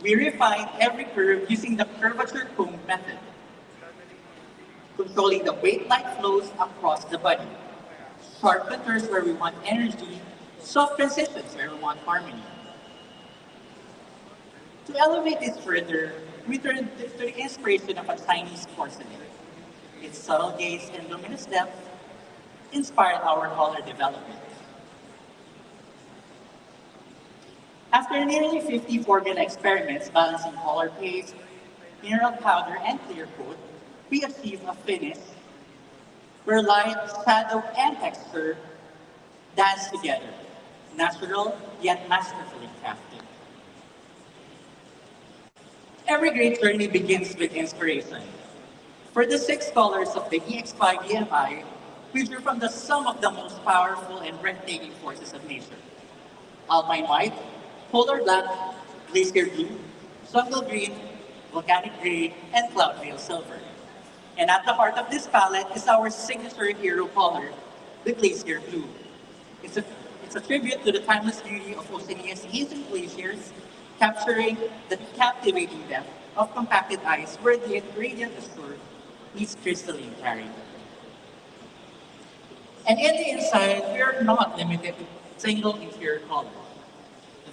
We refine every curve using the curvature comb method, controlling the weight light flows across the body. Sharp contours where we want energy, soft transitions where we want harmony. To elevate this further, we turn to the inspiration of a Chinese porcelain. Its subtle gaze and luminous depth inspired our color development. After nearly 50 formula experiments balancing color paste, mineral powder, and clear coat, we achieve a finish where light, shadow, and texture dance together, natural yet masterfully crafted. Every great journey begins with inspiration. For the six colors of the EX5 EM-i, we drew from the sum of the most powerful and breathtaking forces of nature. Alpine white, polar black, glacier blue, jungle green, volcanic gray, and cloud veil silver. And at the heart of this palette is our signature hero color, the glacier blue. It's a, it's a tribute to the timeless beauty of Oceania's ancient glaciers, capturing the captivating depth of compacted ice where the gradient azure meets crystalline clarity. And in the inside, we are not limited to single interior color.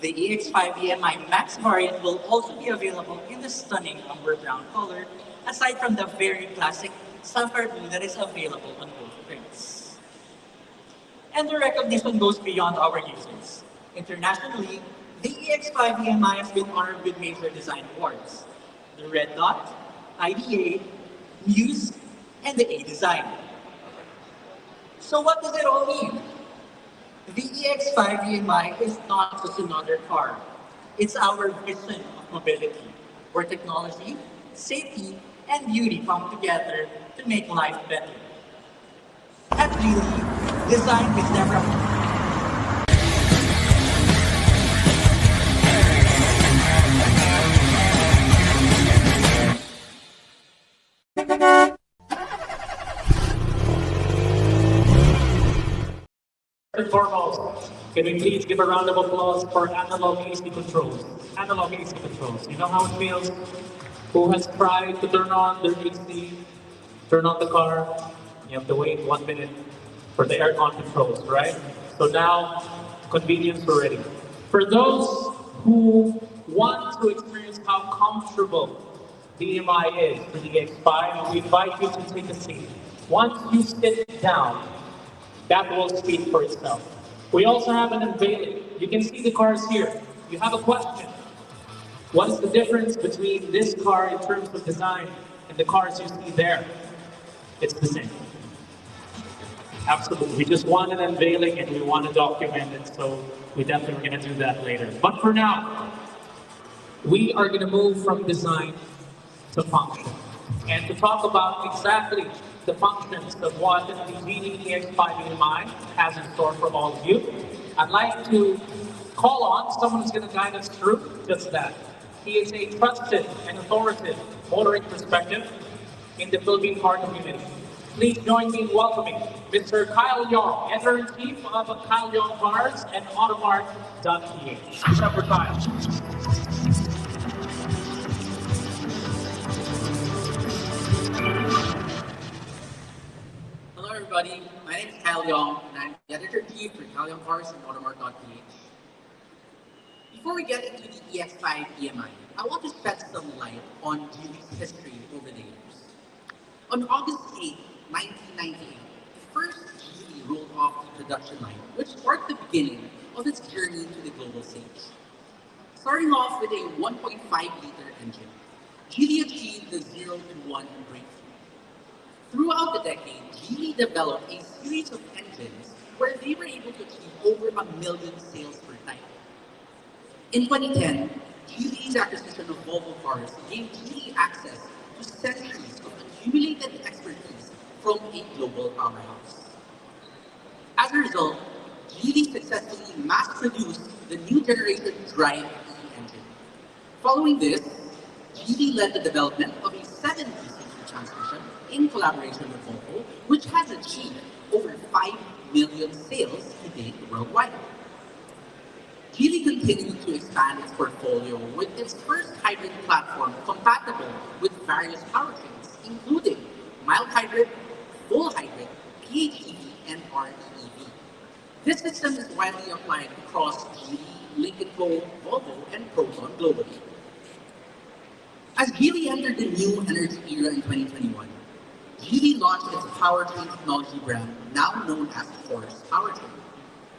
The EX5 EM-i Max variant will also be available in the stunning umber brown color, aside from the very classic sapphire blue that is available on both prints. And the recognition goes beyond our users. Internationally, the EX5 EM-i has been honored with major design awards: the Red Dot, IDA, Muse, and the A Design. So what does it all mean? The EX5 EM-i is not just another car. It's our vision of mobility, where technology, safety, and beauty come together to make life better. At Geely, design is never First and foremost, can we please give a round of applause for analog AC controls? Analog AC controls. You know how it feels? Who has tried to turn on their AC, turn on the car? You have to wait 1 minute for the aircon controls, right? So now, convenience already. For those who want to experience how comfortable the EMI is for the X5, we invite you to take a seat. Once you sit down, that will speak for itself. We also have an unveiling. You can see the cars here. You have a question. What is the difference between this car in terms of design and the cars you see there? It's the same. Absolutely. We just want an unveiling and we want to document it, so we definitely are going to do that later. But for now, we are going to move from design to function. And to talk about exactly the functions of what the Geely EX5 EM-i has in store for all of you, I'd like to call on someone who's going to guide us through just that. He is a trusted and authoritative motoring perspective in the Philippine car community. Please join me in welcoming Mr. Kyle Yong, editor-in-chief of Kyle Yong Cars and Automart.ph. Mr. Kyle. Hello everybody, my name is Kyle Yong and I'm the editor-in-chief for Kyle Yong Cars and Automart.ph. Before we get into the EX5 EM-i, I want to shed some light on Geely's history over the years. On August 8, 1998, the first Geely rolled off the production line, which marked the beginning of its journey to the global stage. Starting off with a 1.5-liter engine, Geely achieved the 0 to 1 breakthrough. Throughout the decade, Geely developed a series of engines where they were able to achieve over 1 million sales per type. In 2010, Geely's acquisition of Volvo Cars gave Geely access to centuries of accumulated expertise from a global powerhouse. As a result, Geely successfully mass-produced the new generation Drive E engine. Following this, Geely led the development of a 7-cc transmission in collaboration with Volvo, which has achieved over 5 million sales to date worldwide. Geely continued to expand its portfolio with its first hybrid platform compatible with various powertrains, including mild hybrid, full hybrid, PHEV, and REEV. This system is widely applied across Geely, Lincoln Co., Volvo, and Proton globally. As Geely entered the new energy era in 2021, Geely launched its powertrain technology brand, now known as Horse Powertrain.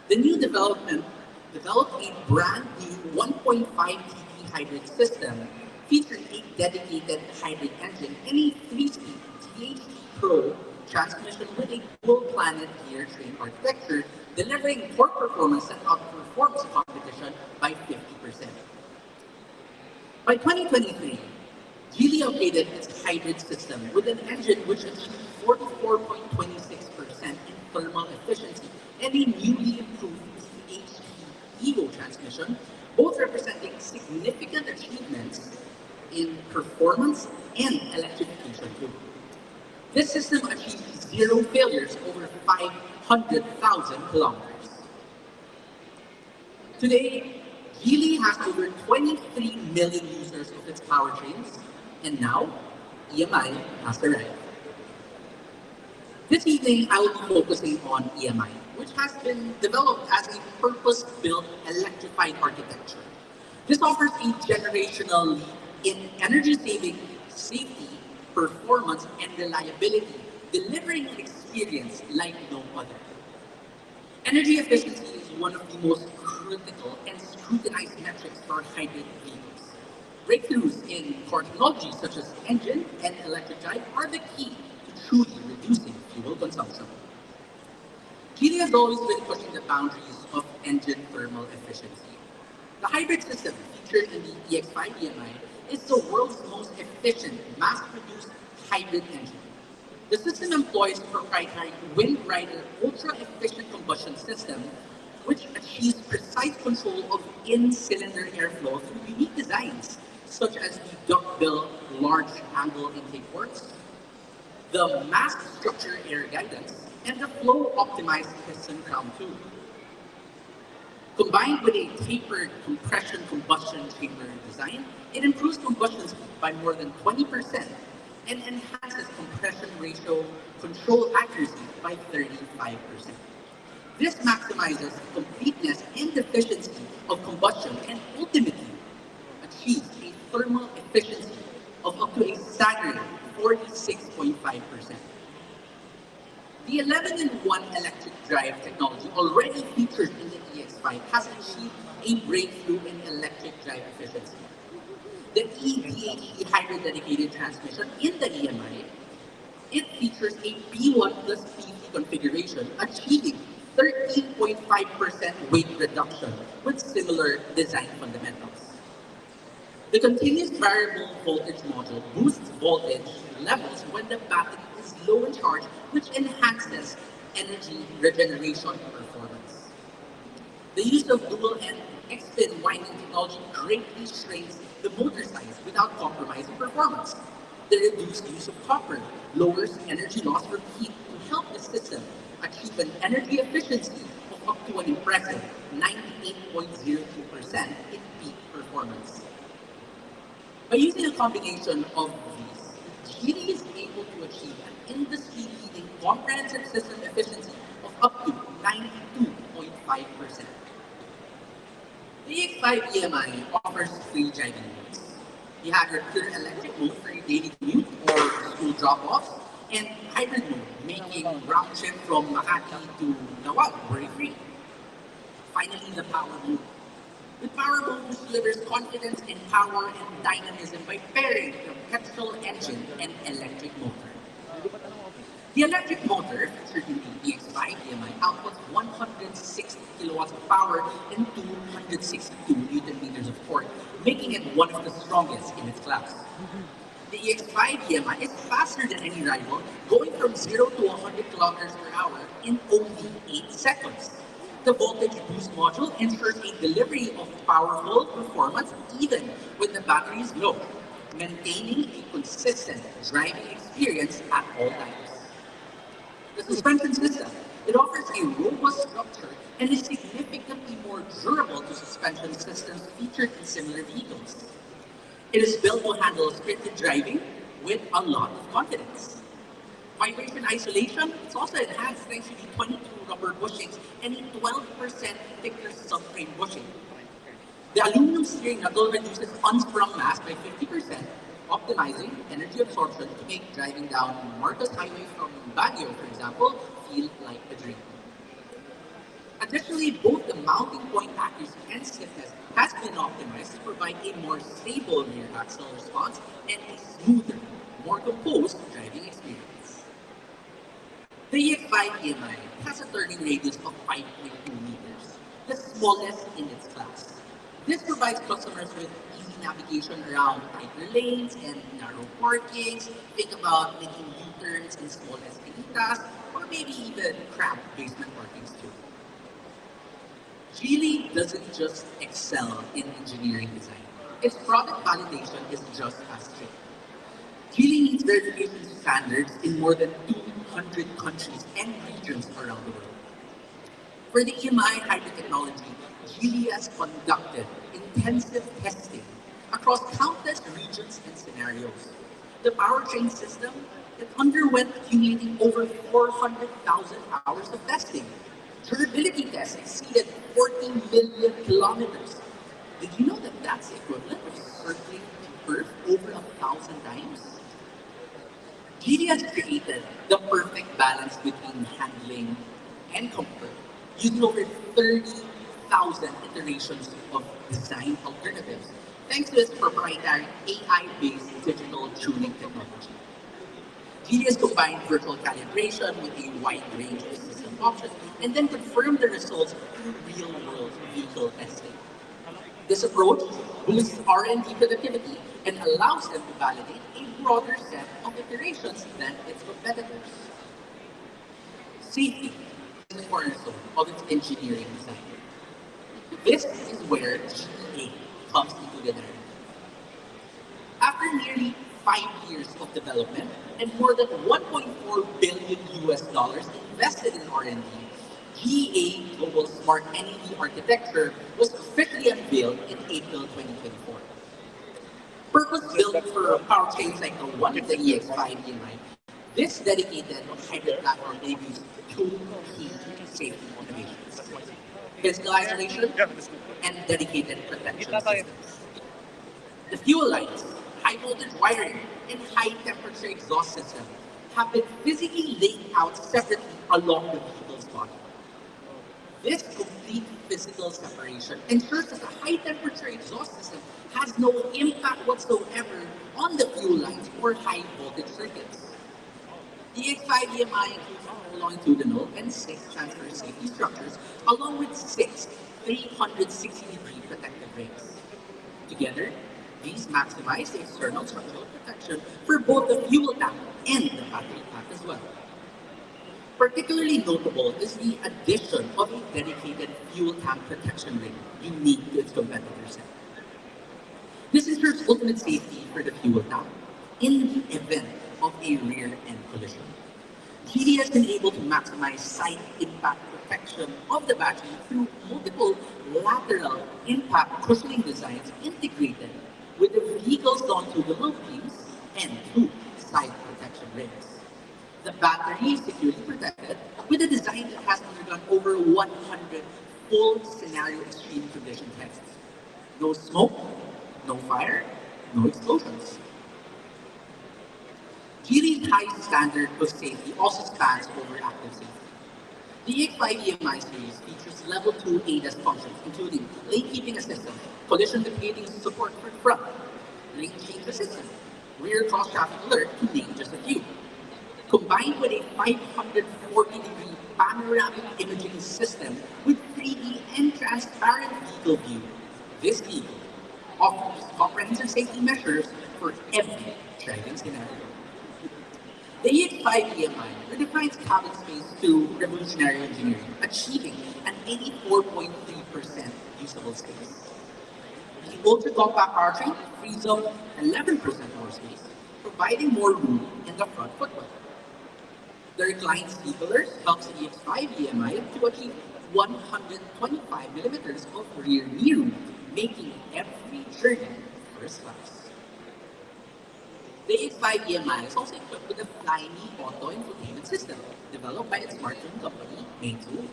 The new development developed a brand new 1.5 TT hybrid system featuring a dedicated hybrid engine and a 3-speed THT Pro transmission with a dual planet gear train architecture, delivering torque performance that outperforms the competition by 50%. By 2023, Geely upgraded its hybrid system with an engine which achieved 44.26% in thermal efficiency and a newly improved CHP Evo transmission, both representing significant achievements in performance and electrification too. This system achieved zero failures over 500,000 kilometers. Today, Geely has over 23 million users of its powertrains, and now EM-i has arrived. This evening, I will be focusing on EM-i, which has been developed as a purpose-built electrified architecture. This offers a generational leap in energy saving, safety, performance, and reliability, delivering an experience like no other. Energy efficiency is one of the most critical and scrutinized metrics for hybrid vehicles. Breakthroughs in core technologies such as engine and electric drive are the key to truly reducing fuel consumption. Geely has always been pushing the boundaries of engine thermal efficiency. The hybrid system featured in the EX5 EM-i is the world's most efficient mass-produced hybrid engine. The system employs proprietary Wind Rider ultra-efficient combustion system, which achieves precise control of in-cylinder airflow through unique designs, such as the duckbill large angle intake ports, the mass structure air guidance, and the flow-optimized piston crown tube. Combined with a tapered compression combustion chamber design, it improves combustion speed by more than 20% and enhances compression ratio control accuracy by 35%. This maximizes the completeness and efficiency of combustion and ultimately achieves a thermal efficiency of up to a staggering 46.5%. The 11-in-1 electric drive technology already featured in the EX5 has achieved a breakthrough in electric drive efficiency. The eDHE hybrid dedicated transmission in the EM-i, it features a P1 plus P3 configuration, achieving 13.5% weight reduction with similar design fundamentals. The continuous variable voltage module boosts voltage levels when the battery is low in charge, which enhances energy regeneration performance. The use of dual-end X-pin winding technology greatly shrinks the motor size without compromising performance. The reduced use of copper lowers energy loss from heat to help the system achieve an energy efficiency of up to an impressive 98.02% in peak performance. By using a combination of these, Geely is able to achieve an industry-leading comprehensive system efficiency of up to 92.5%. The EX5 EM-i offers 3 driving modes. You have your pure electric mode for your daily commute or school drop-offs, and hybrid mode, making round trip from Makati to Nawag worry-free. Finally, the power mode. The power mode delivers confidence in power and dynamism by pairing the petrol engine and electric motor. The electric motor featured in the EX5 EM-i outputs 160 kilowatts of power and 262 Newton meters of torque, making it one of the strongest in its class. The EX5 EM-i is faster than any rival, going from 0 to 100 kilometers per hour in only 8 seconds. The voltage boost module ensures a delivery of powerful performance even when the battery is low, maintaining a consistent driving experience at all times. The suspension system It offers a robust structure and is significantly more durable to suspension systems featured in similar vehicles. It is built to handle spirited driving with a lot of confidence. Vibration isolation is also enhanced thanks to the 22 rubber bushings and a 12% thicker subframe bushing. The aluminum steering knuckle reduces unsprung mass by 50%, optimizing energy absorption to make driving down Marcos Highway from Baguio, for example, feel like a dream. Additionally, both the mounting point accuracy and stiffness has been optimized to provide a more stable rear axle response and a smoother, more composed driving experience. The EX5 EM-i has a turning radius of 5.2 meters, the smallest in its class. This provides customers with easy navigation around tighter lanes and narrow parkings. Think about making U-turns in small escalitas, or maybe even cramped basement parkings too. Geely doesn't just excel in engineering design. Its product validation is just as strict. Geely meets verification standards in more than 200 countries and regions around the world. For the EM-i hybrid technology, Geely has conducted intensive testing across countless regions and scenarios. The powertrain system, it underwent accumulating over 400,000 hours of testing. Durability tests exceeded 14 million kilometers. Did you know that that's equivalent of circling Earth over 1,000 times? Geely has created the perfect balance between handling and comfort, using over 30,000 iterations of design alternatives, thanks to its proprietary AI-based digital tuning technology. Geely has combined virtual calibration with a wide range of system options and then confirmed the results through real-world vehicle testing. This approach boosts R&D productivity and allows them to validate a broader set of iterations than its competitors. Safety is the cornerstone of its engineering design. This is where GEA comes into the narrative. After nearly 5 years of development and more than 1.4 billion US dollars invested in R&D, GEA Global Smart NEV architecture was officially unveiled in April 2024. Purpose-built for powertrains like the one of the EX5 EM-i, this dedicated hybrid platform debuts two key safety innovations: physical isolation and dedicated protection systems. The fuel lines, high voltage wiring, and high temperature exhaust system have been physically laid out separately along the vehicle's body. This complete physical separation ensures that the high temperature exhaust system has no impact whatsoever on the fuel lines or high voltage circuits. The EX5 EM-i includes 4 longitudinal and 6 transfer safety structures, along with 6 360-degree protective rings. Together, these maximize the external structural protection for both the fuel tank and the battery pack as well. Particularly notable is the addition of a dedicated fuel tank protection ring unique to its competitor set. This ensures ultimate safety for the fuel tank in the event of a rear-end collision. Geely has been able to maximize side impact protection of the battery through multiple lateral impact cushioning designs integrated with the vehicle's longitudinal beams and 2 side protection rings. The battery is securely protected with a design that has undergone over 100 full scenario extreme condition tests. No smoke, no fire, no explosions. Geely's high standard of safety also spans over active safety. The EX5 EM-i series features level 2 ADAS functions, including lane keeping assistance, collision mitigating support for front, lane change assistance, rear cross traffic alert, to name just a few. Combined with a 540-degree panoramic imaging system with 3D and transparent vehicle view, this vehicle offers comprehensive safety measures for every driving scenario. The EX5 EM-i redefines cabin space through revolutionary engineering, achieving an 84.3% usable space. The ultra-compact powertrain frees up 11% more space, providing more room in the front footwell. The reclined seat pillars helps the EX5 EMI to achieve 125 millimeters of rear view, making every journey first class. The EX5 EMI is also equipped with a Flyme Auto infotainment system developed by its smartphone company, Meizu.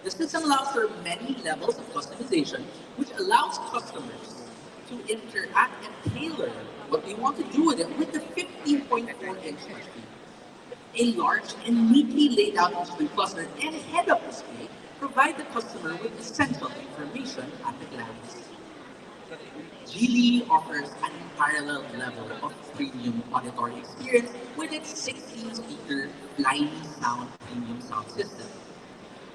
The system allows for many levels of customization, which allows customers to interact and tailor what they want to do with it with the 15.4-inch touchscreen. A large and neatly laid out display cluster and head-up display provide the customer with essential information at a glance. Geely offers an unparalleled level of premium auditory experience with its 16-speaker Flyme Sound premium sound system.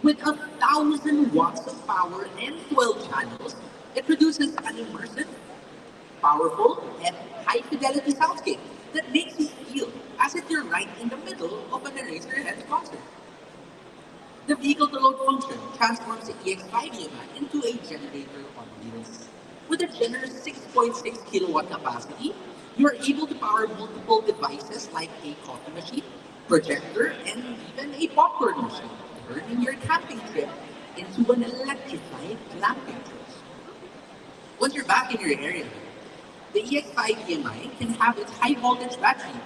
With 1,000 watts of power and 12 channels, it produces an immersive, powerful, and high-fidelity soundscape that makes you feel as if you're right in the middle of an Eraserheads concert. The vehicle-to-load function transforms the EX5 EMI into a generator on wheels. With a generous 6.6 kilowatt capacity, you are able to power multiple devices like a coffee machine, projector, and even a popcorn machine, turning your camping trip into an electrified glamping trip. Once you're back in your area, the EX5 EMI can have its high voltage battery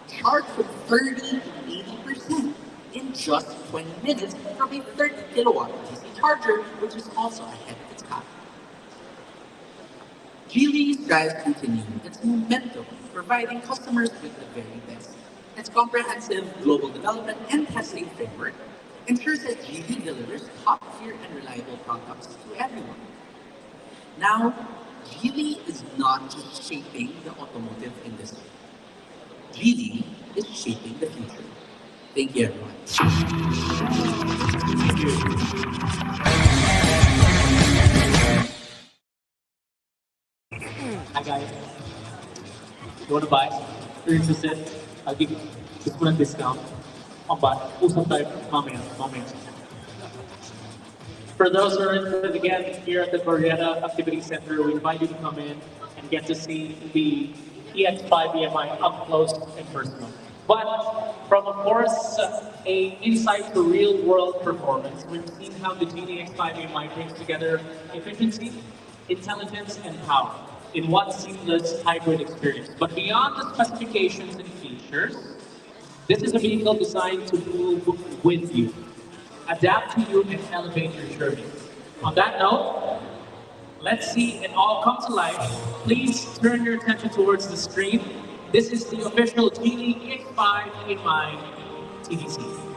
charged from 30 to 80% in just 20 minutes from a 30 kilowatt DC charger, which is also ahead of its time. Geely strives to continue its momentum, providing customers with the very best. Its comprehensive global development and testing framework ensures that Geely delivers top-tier and reliable products to everyone. Now, Geely is not just shaping the automotive industry. Geely is shaping the future. Thank you, everyone. Hi guys, you want to buy? You're interested? I'll give you this one a discount. On buy. Usap tayo mamaya. For those who are interested, again, here at the Glorietta Activity Center, we invite you to come in and get to see the EX5 EM-i up close and personal. But from, of course, a insight to real-world performance, we've seen how the Geely EX5 EM-i brings together efficiency, intelligence, and power in one seamless hybrid experience. But beyond the specifications and features, this is a vehicle designed to move with you, adapt to you, and elevate your journey. On that note, let's see it all come to life. Please turn your attention towards the screen. This is the official Geely EX5 EM-i TVC.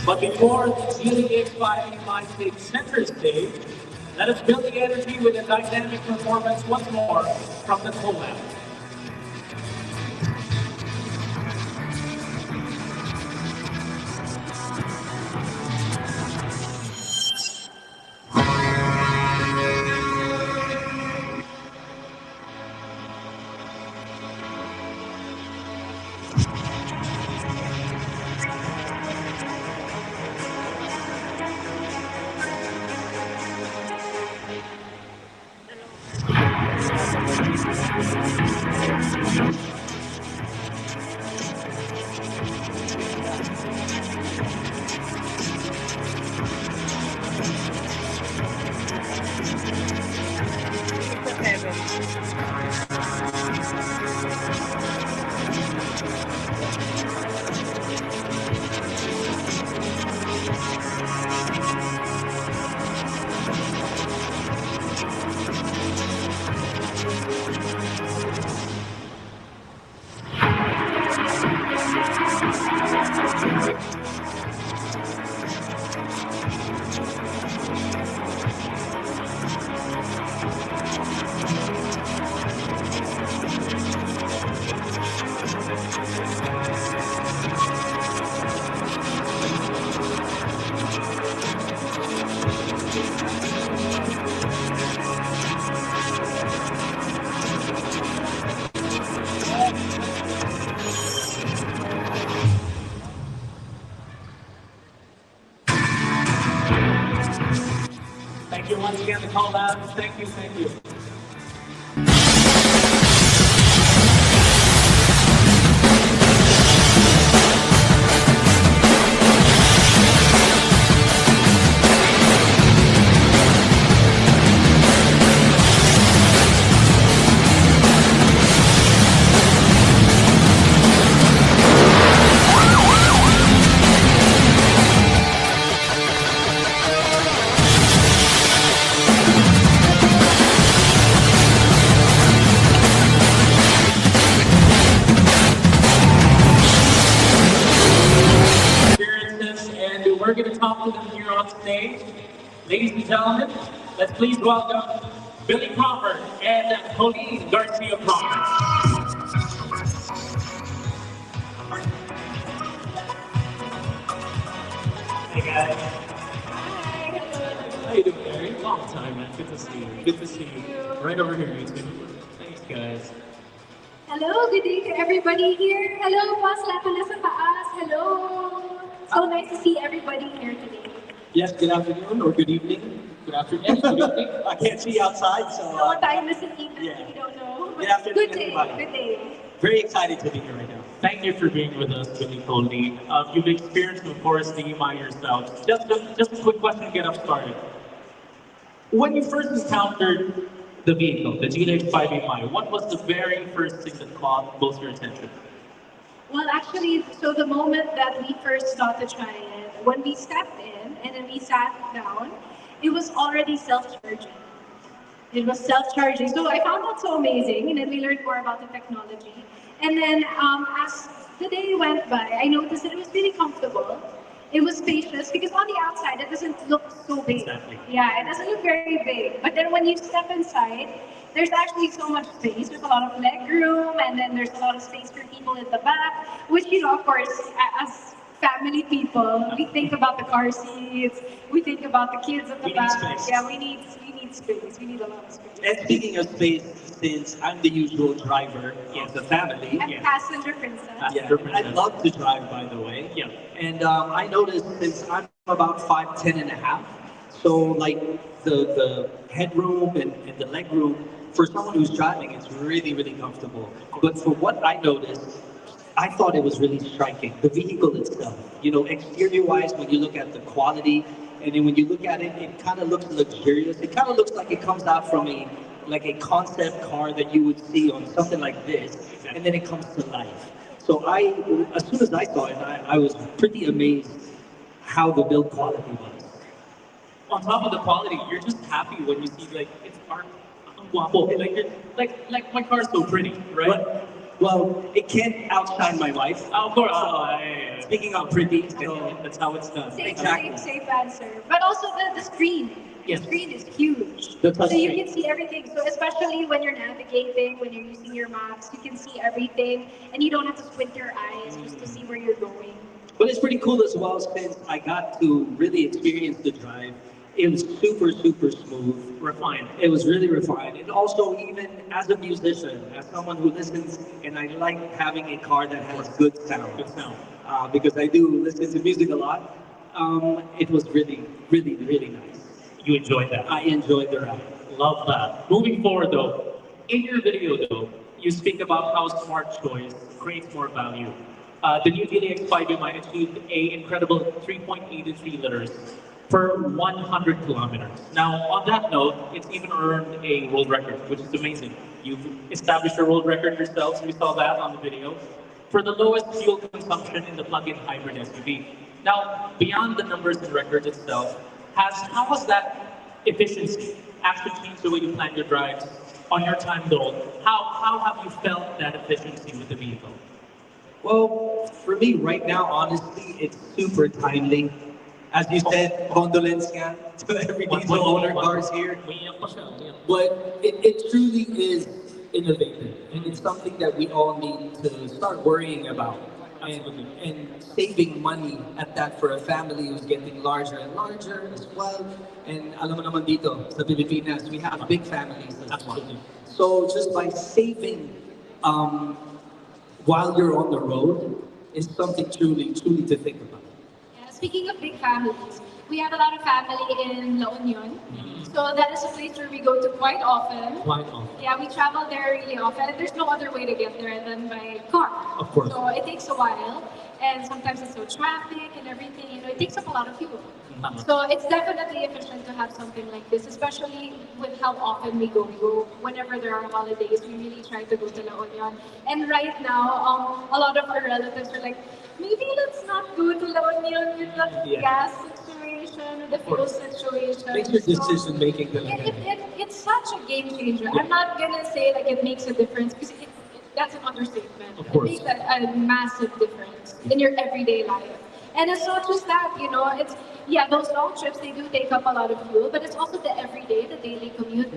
But before the Geely EX5 EM-i takes center stage, let us build the energy with a dynamic performance once more from the collab. Thank you once again, the collabs. Thank you, thank you. Experiences, and we're going to talk to them here on stage. Ladies and gentlemen, let's please welcome Billy Crawford and Pauline Garcia Crawford. Hey guys. How you doing, Gary? Long time, man. Good to see you. Good to see you. Right over here, you two. Thanks, guys. Hello, good day to everybody here. Hello, Boss Lato na sa taas. Hello. So nice to see everybody here today. Yes, good afternoon or good evening. Good afternoon. Good evening. I can't see outside, so What time is it even? yeah. We don't know. Good afternoon, Good day. everybody. Good day. very excited to be here right now. Thank you for being with us, Billy Pauline. You've experienced, of course, the EMI yourself. Just a quick question to get us started. When you first encountered the vehicle, the Geely EX5 EM-i, what was the very first thing that caught both your attention? Well, actually, so the moment that we first got to try it, when we stepped in and then we sat down, it was already self-charging. It was self-charging. So I found that so amazing, and then we learned more about the technology. And then as the day went by, I noticed that it was really comfortable. It was spacious because on the outside, it doesn't look so big. Exactly. Yeah, it doesn't look very big. But then when you step inside, there's actually so much space. There's a lot of leg room, and then there's a lot of space for people at the back, which, you know, of course, as family people, we think about the car seats, we think about the kids at the We need back. space. Yeah, we need space. We need a lot of space. And speaking of space, since I'm the usual driver of the family, I'm passenger princess. yeah, I love to drive, by the way. Yeah. And I noticed since I'm about 5'10" and a half, so like the headroom and the leg room, for someone who's driving, it's really, really comfortable. But for what I noticed, I thought it was really striking. The vehicle itself, you know, exterior-wise, when you look at the quality, and then when you look at it, it kind of looks luxurious. It kind of looks like it comes out from a concept car that you would see on something like this, and then it comes to life. So as soon as I saw it, I was pretty amazed how the build quality was. On top of the quality, you're just happy when you see like it's art. Guapo. Like you're like my car's so pretty, right? Well, it can't outshine my wife. Of course. Yeah. Speaking of pretty, so That's how it's done. Safe answer. But also the screen. Yes. The screen is huge. The touch So you screen. can see everything. So especially when you're navigating, when you're using your maps, you can see everything, and you don't have to squint your eyes just to see where you're going. But it's pretty cool as well since I got to really experience the drive. It was super, super smooth. Refined. It was really refined. And also, even as a musician, as someone who listens, and I like having a car that has good sound. Good sound. Because I do listen to music a lot. It was really, really, really nice. You enjoyed that. I enjoyed the ride. Love that. Moving forward though, in your video though, you speak about how smart choice creates more value. The new Geely EX5 EM-i achieved an incredible 3.83 liters per 100 kilometers. Now, on that note, it's even earned a world record, which is amazing. You've established a world record yourself, so we saw that on the video, for the lowest fuel consumption in the plug-in hybrid SUV. Now, beyond the numbers and records itself, how has that efficiency actually changed the way you plan your drives on your time goal? How have you felt that efficiency with the vehicle? Well, for me right now, honestly, it's super timely. As you said, condolence nga to every diesel owner cars here. But it truly is innovative, and it's something that we all need to start worrying about. And saving money at that for a family who's getting larger and larger as well. And alam mo naman dito, sa Pilipinas, we have big families as well. So just by saving while you're on the road is something truly, truly to think about. Yeah, speaking of big families, we have a lot of family in La Union. So that is a place where we go to quite often. Quite often. Yeah, we travel there really often. And there's no other way to get there than by car. Of course. So it takes a while, and sometimes it's so traffic and everything. You know, it takes up a lot of fuel. So it's definitely efficient to have something like this, especially with how often we go. We go whenever there are holidays. We really try to go to La Union. And right now, a lot of our relatives are like, maybe let's not go to La Union with the Yeah. gas situation or the fuel situation. Makes your So decision making the it's such a game changer. I'm not gonna say like it makes a difference because that's an understatement. Of course. It makes a massive difference in your everyday life. And it's not just that, you know, it's, yeah, those long trips, they do take up a lot of fuel, but it's also the everyday, the daily commute,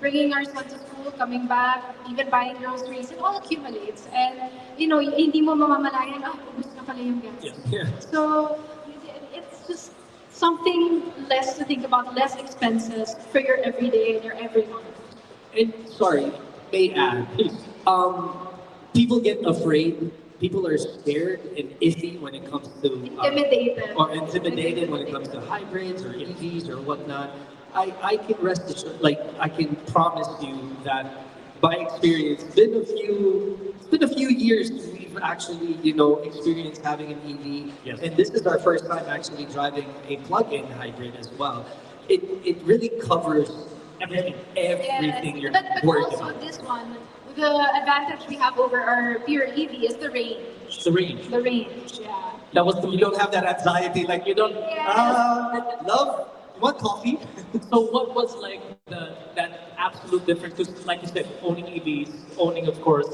bringing our son to school, coming back, even buying groceries, it all accumulates. And, you know, hindi mo mamamalayan, ubus na pala yung gas. Yes. Yeah. So it's just something less to think about, less expenses for your everyday and your every month. And sorry, may add, people get afraid. People are scared and iffy when it comes to Intimidated. or intimidated when it comes to hybrids or EVs or whatnot. I can rest assured, like I can promise you that by experience, it's been a few years we've actually experienced having an EV, Yes. and this is our first time actually driving a plug-in hybrid as well. It really covers Everything. everything you're but working also on. this one, the advantage we have over our pure EV is the range. The range. The range, yeah. That was the You don't have that anxiety, like you don't. Yes. Love, you want coffee? So what was like that absolute difference? Because like you said, owning EVs, owning of course,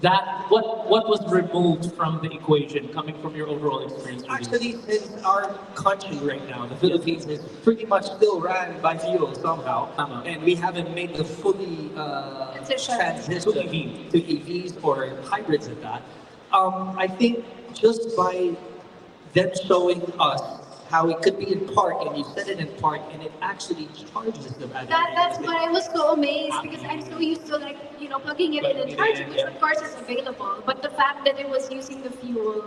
that what was removed from the equation coming from your overall experience? with these? Actually, since our country right now, the Philippines, is pretty much still ran by fuel somehow, and we haven't made the fully transition To EV. to EVs or hybrids at that. I think just by them showing us how it could be in park, and you set it in park, and it actually charges the battery. That's why I was so amazed because I'm so used to plugging it in and charging, which of course is available. But the fact that it was using the fuel,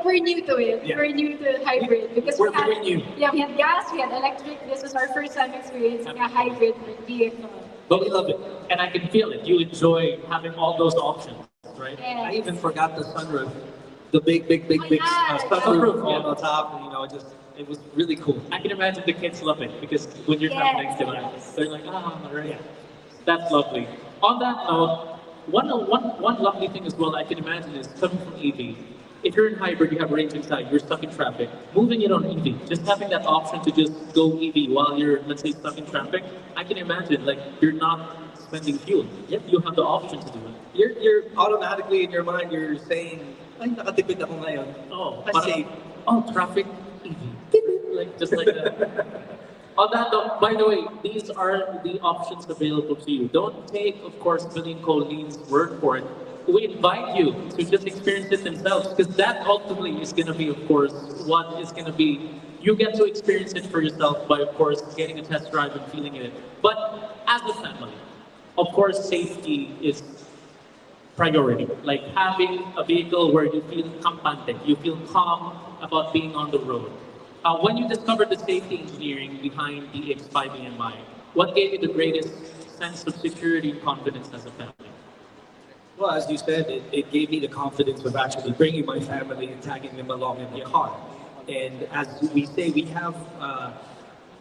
we're new to it. Yeah. We're new to hybrid because We're we had, very new. Yeah, we had gas, we had electric. This was our first time experiencing a hybrid vehicle. But we love it. And I can feel it. You enjoy having all those options, right? Yes. I even forgot the sunroof, the big yeah. sunroof Yeah. on the top. It was really cool. I can imagine the kids love it because when you're Yes, traveling next to them, yes. they're like, right. That's lovely. On that note, one lovely thing as well I can imagine is coming from EV. If you're in hybrid, you have range anxiety, you're stuck in traffic. Moving it on EV, just having that option to just go EV while you're, let's say, stuck in traffic, I can imagine like you're not spending fuel. Yep, you have the option to do it. You're automatically in your mind, you're saying, ay, nakatipid ako ngayon. Oh, Kasi, traffic EV. Like just like that. On that note, by the way, these are the options available to you. Don't take, of course, Billy and Colleen's word for it. We invite you to just experience it themselves because that ultimately is going to be, of course, what is going to be. You get to experience it for yourself by, of course, getting a test drive and feeling it. But as a family, of course, safety is priority. Like having a vehicle where you feel kampante, you feel calm about being on the road. When you discovered the safety engineering behind the EX5 EM-i, what gave you the greatest sense of security and confidence as a family? well, as you said, it gave me the confidence of actually bringing my family and tagging them along in the car. And as we say, we have,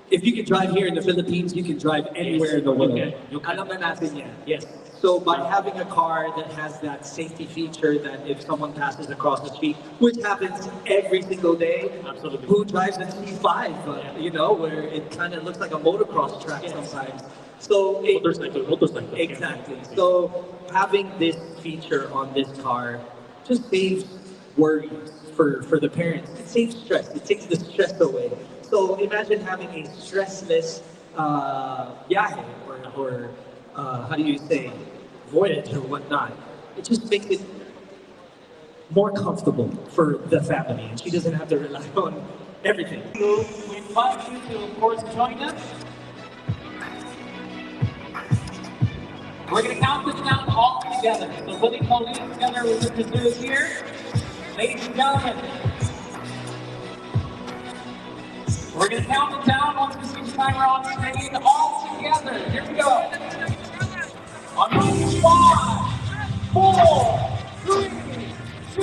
if you can drive here in the Philippines, you can drive anywhere in the world. You can. Alam na natin yan. Yes. So by having a car that has that safety feature that if someone passes across the street, which happens every single day, Absolutely. who drives a C5, where it kind of looks like a motocross track sometimes. So Motorcycle. exactly. So having this feature on this car just saves worries for the parents. It saves stress. It takes the stress away. So imagine having a stressless viaje or how do you say, voyage or whatnot. It just makes it more comfortable for the family, and she doesn't have to rely on everything. So we invite you to, of course, join us. We're going to count this down all together. So Billy and Colleen together with Mr. Zeus here. Ladies and gentlemen, We're going to count it down once we see the timer on screen. All together. Here we go. On my 5, 4, 3, 2,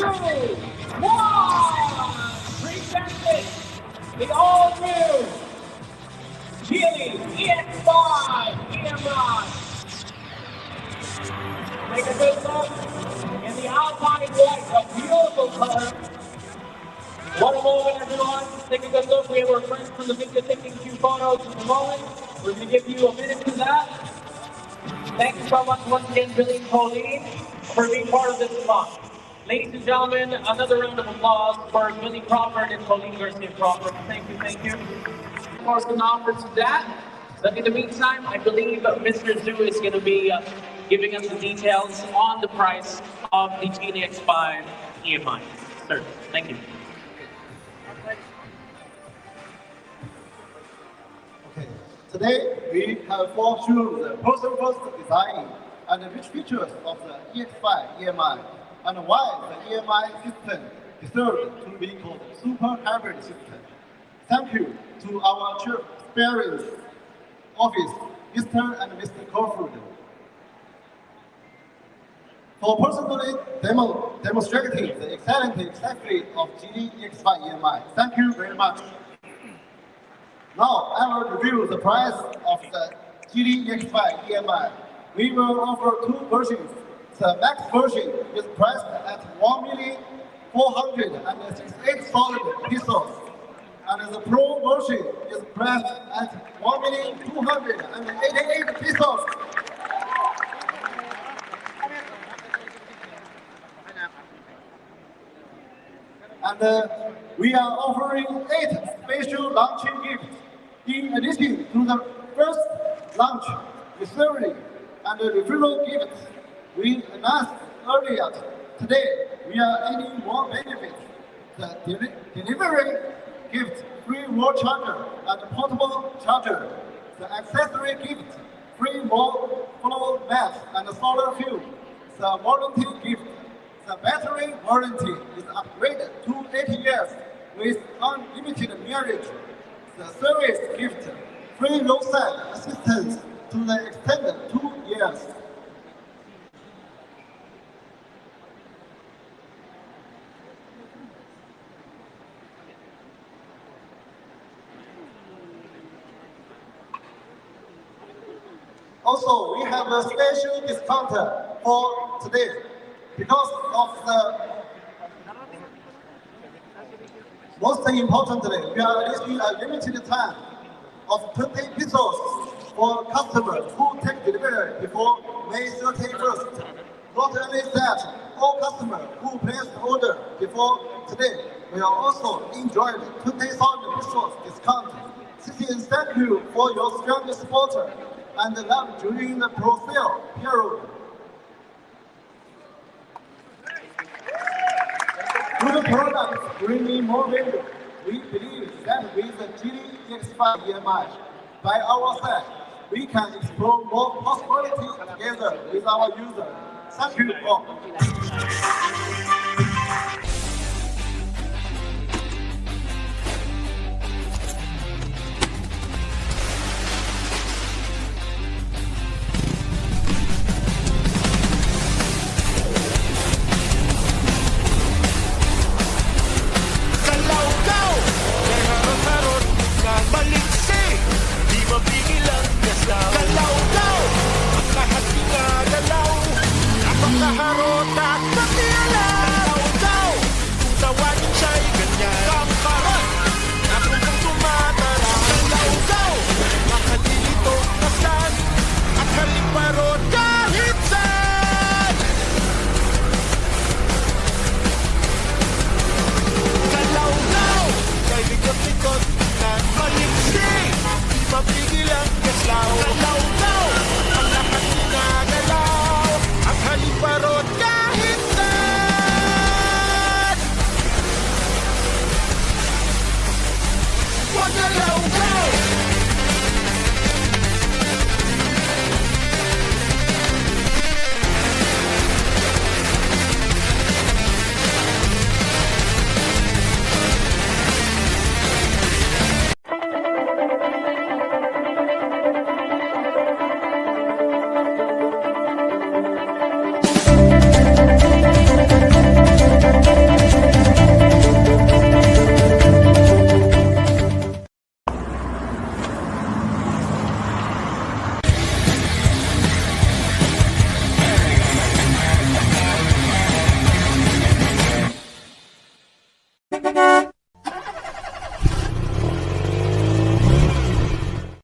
1. Present it. The all-new Geely EX5 EM-i. Take a good look in the Alpine white, a beautiful color. What a moment, everyone. Take a good look. We have our friends from the video taking a few photos in a moment. We're going to give you a minute to that. Thank you so much once again, Billy and Colleen, for being part of this launch. Ladies and gentlemen, another round of applause for Billy Crawford and Colleen Garcia Crawford. Thank you, thank you. Of course, an offer to that. But in the meantime, I believe Mr. Zhu is going to be giving us the details on the price of the Geely EX5 EM-i. Sir, thank you. Okay. Today we have for you the person-first design and rich features of the EX5 EM-i and why the EM-i system deserves to be called super hybrid system. Thank you to our chief experience office, Mr. and Mr. Crawford, for personally demonstrating the excellent accessory of Geely EX5 EM-i. Thank you very much. Now I will review the price of the Geely EX5 EM-i. We will offer two versions. The max version is priced at 1,468,000 pesos, and the Pro version is priced at 1,288,000 pesos. And we are offering 8 special launching gifts. In addition to the first launch delivery and referral gifts we announced earlier today, we are adding more benefits. The delivery gift, free wall charger and portable charger. The accessory gift, free wall floor mat and solar fuel. The warranty gift, the battery warranty is upgraded to 8 years with unlimited mileage. The service gift, free roadside assistance to the extended 2 years. Also, we have a special discount for today. Because of the most importantly, we are releasing a limited time of 20 pesos for customers who take delivery before May 31st. Not only that, all customers who place order before today will also enjoy 20,000 pesos discount. Citizens, thank you for your strong support and love during the pro-sale period. Good products bring me more value. We believe that with the Geely EX5 EM-i by our side, we can explore more possibilities together with our users. Thank you all. Wagalaw-gaw!